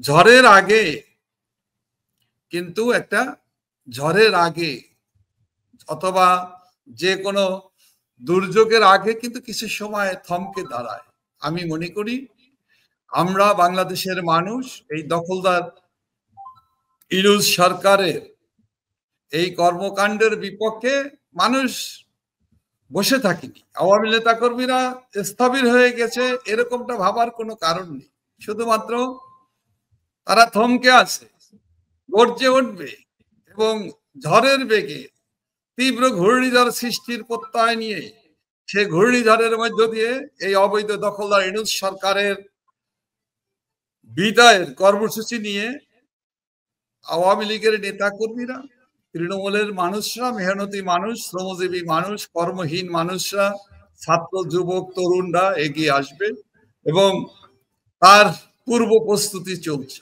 ঝড়ের আগে কিন্তু একটা ঝড়ের আগে অথবা যে কোনো দুর্যোগের আগে কিন্তু কিছু সময় থমকে দাঁড়ায়। আমি মনে করি আমরা বাংলাদেশের মানুষ এই দখলদার ইউনূস সরকারের এই কর্মকাণ্ডের বিপক্ষে মানুষ বসে থাকিনি। আওয়ামী নেতা কর্মীরা স্থবির হয়ে গেছে এরকমটা ভাবার কোনো কারণ নেই। শুধুমাত্র তারা থমকে আছে, গর্জে উঠবে এবং ঝড়ের বেগে তীব্র ঘূর্ণিঝড় সৃষ্টির প্রত্যয় নিয়ে সে ঘূর্ণিঝড়ের মধ্য দিয়ে এই অবৈধ দখলদার ইউনূস সরকারের বিদায়ের কর্মসূচি নিয়ে আওয়ামী লীগের নেতা কর্মীরা, তৃণমূলের মানুষরা, মেহনতি মানুষ, শ্রমজীবী মানুষ, কর্মহীন মানুষরা, ছাত্র যুবক তরুণরা এগিয়ে আসবে এবং তার পূর্ব প্রস্তুতি চলছে।